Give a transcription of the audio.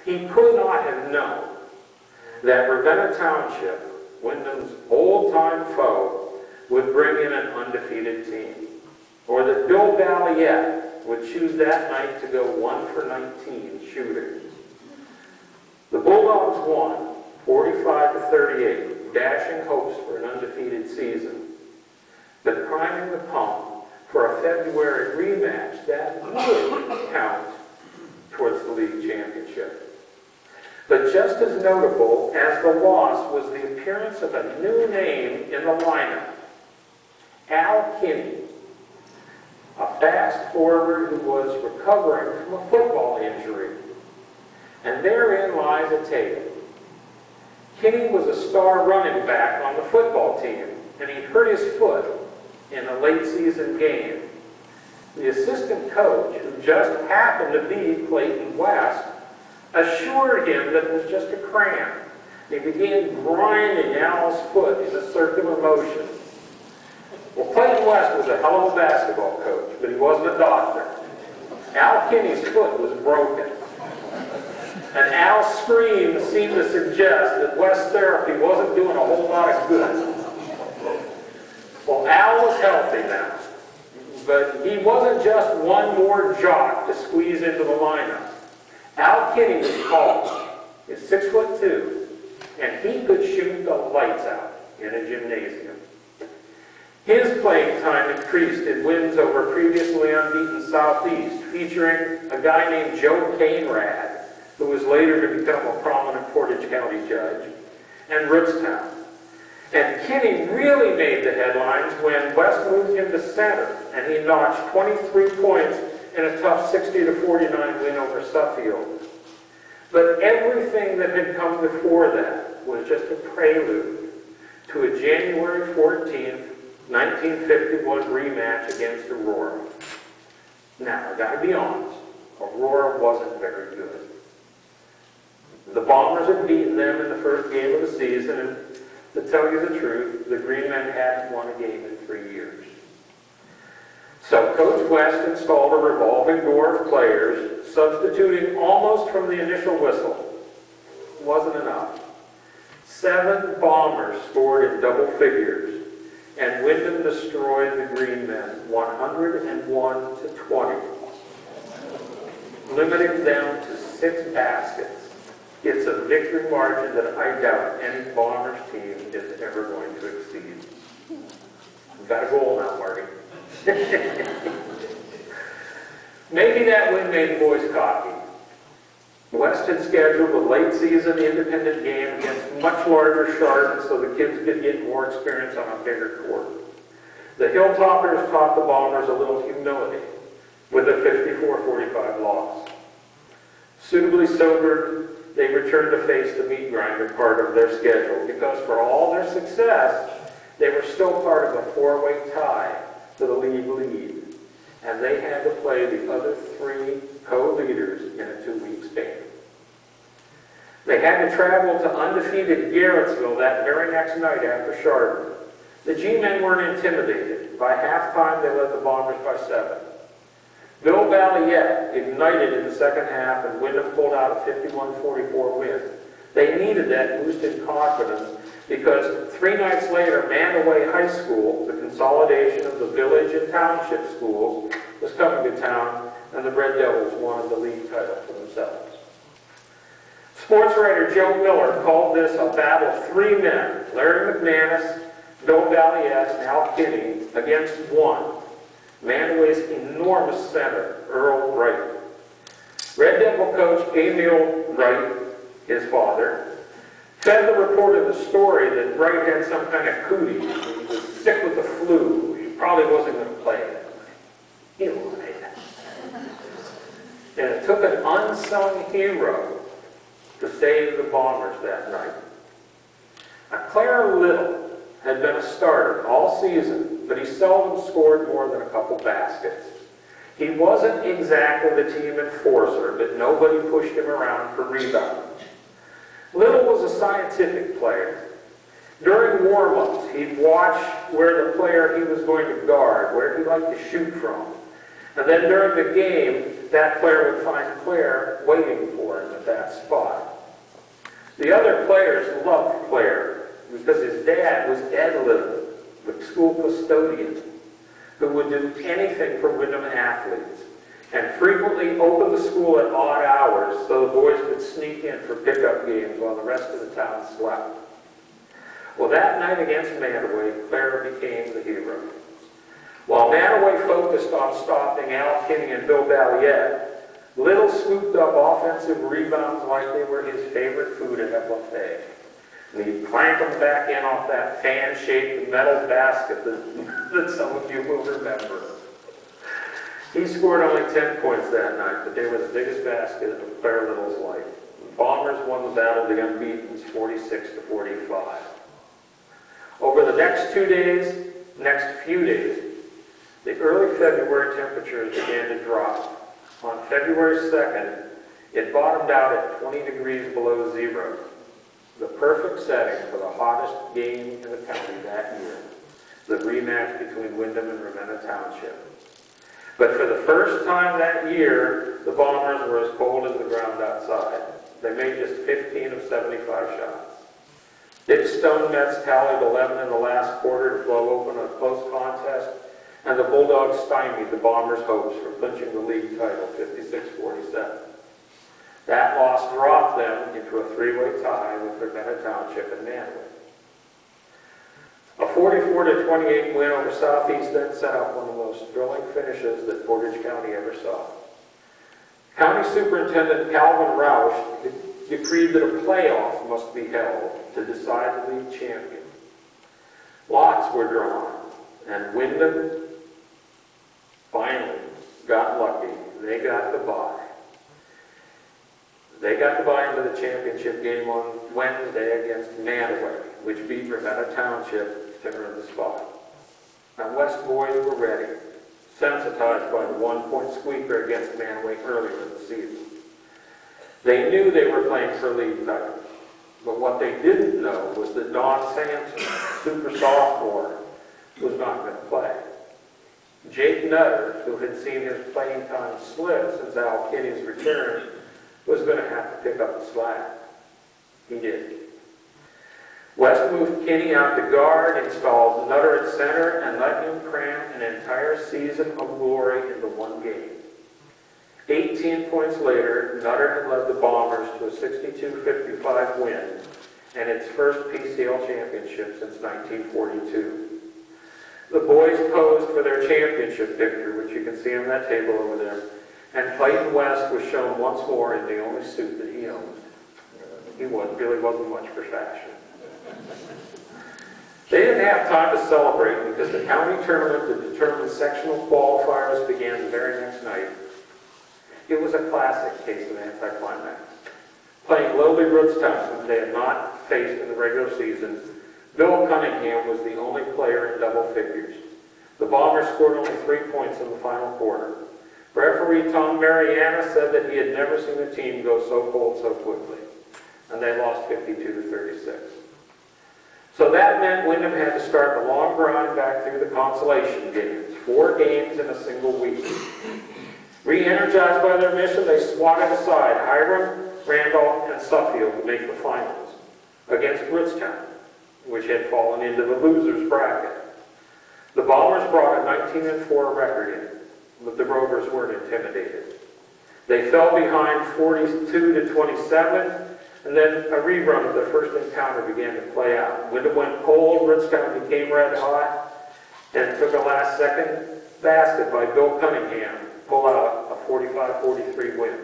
He could not have known that Ravenna Township, Windham's old-time foe, would bring in an undefeated team, or that Bill Balliet would choose that night to go 1 for 19 shooting. The Bulldogs won 45-38, dashing hopes for an undefeated season, but priming the pump for a February rematch that would count towards the league championship. But just as notable as the loss was the appearance of a new name in the lineup, Al Kinney, a fast forward who was recovering from a football injury. And therein lies a tale. Kinney was a star running back on the football team, and he hurt his foot in a late season game. The assistant coach, who just happened to be Clayton West, assured him that it was just a cramp. He began grinding Al's foot in a circular motion. Well, Clayton West was a hell of a basketball coach, but he wasn't a doctor. Al Kinney's foot was broken. And Al's scream seemed to suggest that West's therapy wasn't doing a whole lot of good. Well, Al was healthy now, but he wasn't just one more jock to squeeze into the lineup. Al Kinney was tall, he's 6'2", and he could shoot the lights out in a gymnasium. His playing time increased in wins over previously unbeaten Southeast, featuring a guy named Joe Cainrad, who was later to become a prominent Portage County judge, and Rootstown. And Kinney really made the headlines when West moved him to center, and he notched 23 points in a tough 60-49 win over Suffield. But everything that had come before that was just a prelude to a January 14th, 1951 rematch against Aurora. Now, I gotta be honest, Aurora wasn't very good. The Bombers had beaten them in the first game of the season, and to tell you the truth, the Green Men hadn't won a game in 3 years. So Coach West installed a revolving door of players, substituting almost from the initial whistle. It wasn't enough. 7 Bombers scored in double figures, and Windham destroyed the Green Men 101-20, limiting them to 6 baskets. It's a victory margin that I doubt any Bombers team is ever going to exceed. We've got a goal now, Marty. Maybe that win made the boys cocky. West had scheduled a late season independent game against much larger Chardons so the kids could get more experience on a bigger court. The Hilltoppers taught the Bombers a little humility with a 54-45 loss. Suitably sobered, they returned to face the meat grinder part of their schedule because for all their success, they were still part of a 4-way tie for the league lead, and they had to play the other 3 co-leaders in a 2-week span. They had to travel to undefeated Garrettsville that very next night after Chardon. The G-men weren't intimidated. By halftime, they led the Bombers by 7. Bill Balliet ignited in the second half, and Windham pulled out a 51-44 win. They needed that boost in confidence because 3 nights later, Mandaway High School, the consolidation of the village and township schools, was coming to town, and the Red Devils wanted the league title for themselves. Sports writer Joe Miller called this a battle of 3 men, Larry McManus, Bill Balliet, and Al Kinney, against 1. Mandaway's enormous center, Earl Wright. Red Devil coach Emil Wright, his father, fed the reporter the story that Wright had some kind of cootie. He was sick with the flu. He probably wasn't going to play that night. He lied. And it took an unsung hero to save the Bombers that night. Now, Claire Little had been a starter all season, but he seldom scored more than a couple baskets. He wasn't exactly the team enforcer, but nobody pushed him around for rebounds. Little was a scientific player. During warm-ups, he'd watch where the player he was going to guard, where he liked to shoot from. And then during the game, that player would find Claire waiting for him at that spot. The other players loved Claire because his dad was Ed Little, the school custodian, who would do anything for Windham athletes, and frequently opened the school at odd hours so the boys could sneak in for pickup games while the rest of the town slept. Well, that night against Manaway, Claire became the hero. While Manaway focused on stopping Al Kinney and Bill Balliet, Little swooped up offensive rebounds like they were his favorite food at a buffet. And he'd clank them back in off that fan-shaped metal basket that some of you will remember. He scored only 10 points that night, but they were the biggest basket of Claire Little's life. The Bombers won the battle of the Unbeatens 46-45. Over the next few days, the early February temperatures began to drop. On February 2nd, it bottomed out at 20 degrees below zero, the perfect setting for the hottest game in the county that year, the rematch between Windham and Ravenna Township. But for the first time that year, the Bombers were as cold as the ground outside. They made just 15 of 75 shots. Dick Stone Mets tallied 11 in the last quarter to blow open a close contest, and the Bulldogs stymied the Bombers' hopes for clinching the league title 56-47. That loss dropped them into a three-way tie with Ravenna Township and Manaway. A 44-28 win over Southeast then set up one of the most thrilling finishes that Portage County ever saw. County Superintendent Calvin Roush decreed that a playoff must be held to decide the league champion. Lots were drawn, and Windham finally got lucky. They got the bye. They got the bye into the championship game on Wednesday against Manaway, which beat Ravenna Township to earn the spot. Now, West boys were ready, sensitized by the one-point squeaker against Manaway earlier in the season. They knew they were playing for a league title, but what they didn't know was that Don Sampson, super sophomore, was not going to play. Jake Nutter, who had seen his playing time slip since Al Kinney's return, was going to have to pick up the slack. He did. West moved Kinney out to guard, installed Nutter at center, and let him cram an entire season of glory into one game. 18 points later, Nutter had led the Bombers to a 62-55 win and its first PCL championship since 1942. The boys posed for their championship picture, which you can see on that table over there, and Clayton West was shown once more in the only suit that he owned. He really wasn't much for fashion. They didn't have time to celebrate because the county tournament that determined sectional qualifiers began the very next night. It was a classic case of anticlimax. Playing lowly Rootstown, whom they had not faced in the regular season, Bill Cunningham was the only player in double figures. The Bombers scored only 3 points in the final quarter. Referee Tom Mariana said that he had never seen a team go so cold so quickly, and they lost 52-36. So that meant Windham had to start the long grind back through the consolation games, 4 games in a single week. Re-energized by their mission, they swatted aside Hiram, Randolph, and Suffield to make the finals against Rootstown, which had fallen into the losers bracket. The Bombers brought a 19-4 record in, but the Rovers weren't intimidated. They fell behind 42-27, and then a rerun of their first encounter began to play out. Windham went cold, Rootstown became red hot, and took a last-second basket by Bill Cunningham to pull out a 45-43 win.